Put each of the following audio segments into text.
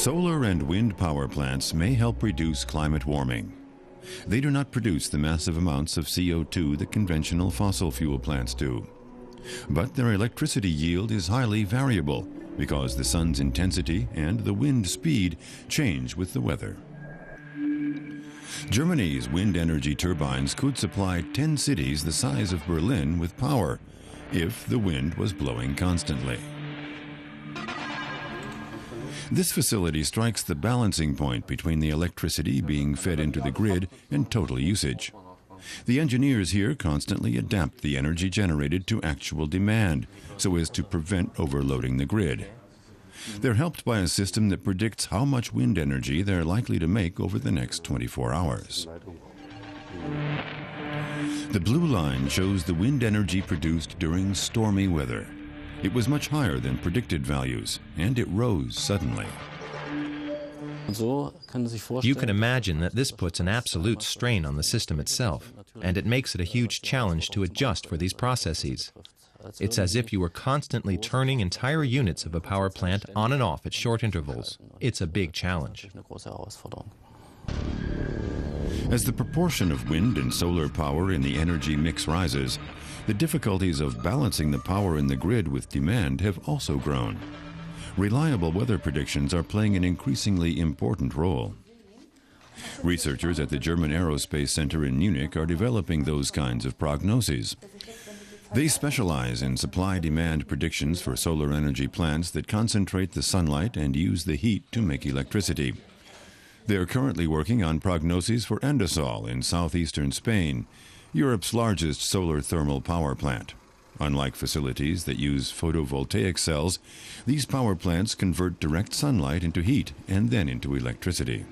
Solar and wind power plants may help reduce climate warming. They do not produce the massive amounts of CO2 that conventional fossil fuel plants do. But their electricity yield is highly variable because the sun's intensity and the wind speed change with the weather. Germany's wind energy turbines could supply 10 cities the size of Berlin with power if the wind was blowing constantly. This facility strikes the balancing point between the electricity being fed into the grid and total usage. The engineers here constantly adapt the energy generated to actual demand so as to prevent overloading the grid. They're helped by a system that predicts how much wind energy they're likely to make over the next 24 hours. The blue line shows the wind energy produced during stormy weather. It was much higher than predicted values, and it rose suddenly. You can imagine that this puts an absolute strain on the system itself, and it makes it a huge challenge to adjust for these processes. It's as if you were constantly turning entire units of a power plant on and off at short intervals. It's a big challenge. As the proportion of wind and solar power in the energy mix rises, the difficulties of balancing the power in the grid with demand have also grown. Reliable weather predictions are playing an increasingly important role. Researchers at the German Aerospace Center in Munich are developing those kinds of prognoses. They specialize in supply-demand predictions for solar energy plants that concentrate the sunlight and use the heat to make electricity. They are currently working on prognoses for Andasol in southeastern Spain, Europe's largest solar thermal power plant. Unlike facilities that use photovoltaic cells, these power plants convert direct sunlight into heat and then into electricity.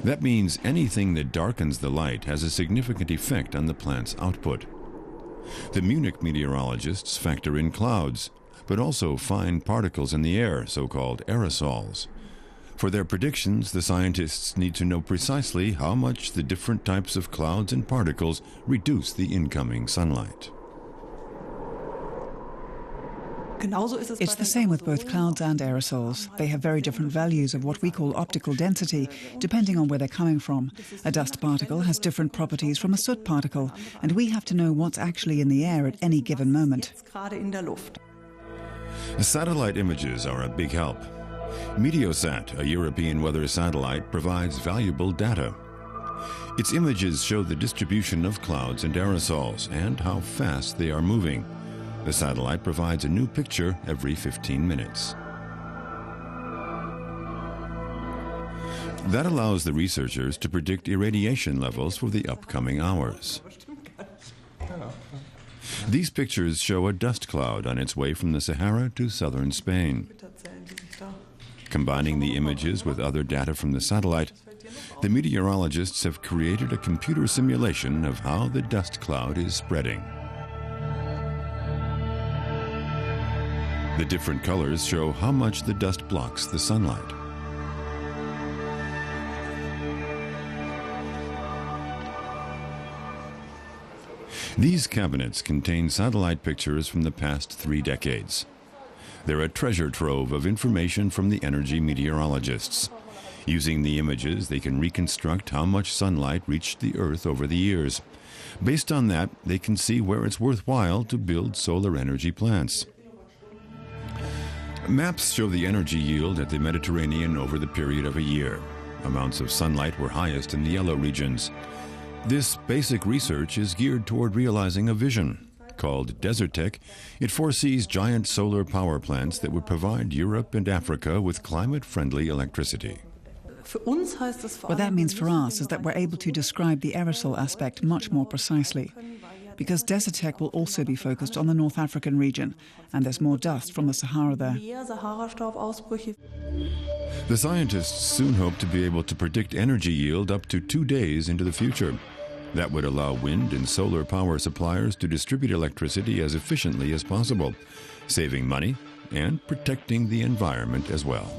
That means anything that darkens the light has a significant effect on the plant's output. The Munich meteorologists factor in clouds, but also fine particles in the air, so-called aerosols. For their predictions, the scientists need to know precisely how much the different types of clouds and particles reduce the incoming sunlight. It's the same with both clouds and aerosols. They have very different values of what we call optical density, depending on where they're coming from. A dust particle has different properties from a soot particle, and we have to know what's actually in the air at any given moment. Satellite images are a big help. Meteosat, a European weather satellite, provides valuable data. Its images show the distribution of clouds and aerosols and how fast they are moving. The satellite provides a new picture every 15 minutes. That allows the researchers to predict irradiation levels for the upcoming hours. These pictures show a dust cloud on its way from the Sahara to southern Spain. Combining the images with other data from the satellite, the meteorologists have created a computer simulation of how the dust cloud is spreading. The different colors show how much the dust blocks the sunlight. These cabinets contain satellite pictures from the past 3 decades. They're a treasure trove of information from the energy meteorologists. Using the images, they can reconstruct how much sunlight reached the Earth over the years. Based on that, they can see where it's worthwhile to build solar energy plants. Maps show the energy yield at the Mediterranean over the period of a year. Amounts of sunlight were highest in the yellow regions. This basic research is geared toward realizing a vision. Called Desertec, it foresees giant solar power plants that would provide Europe and Africa with climate-friendly electricity. What that means for us is that we're able to describe the aerosol aspect much more precisely, because Desertec will also be focused on the North African region, and there's more dust from the Sahara there. The scientists soon hope to be able to predict energy yield up to 2 days into the future. That would allow wind and solar power suppliers to distribute electricity as efficiently as possible, saving money and protecting the environment as well.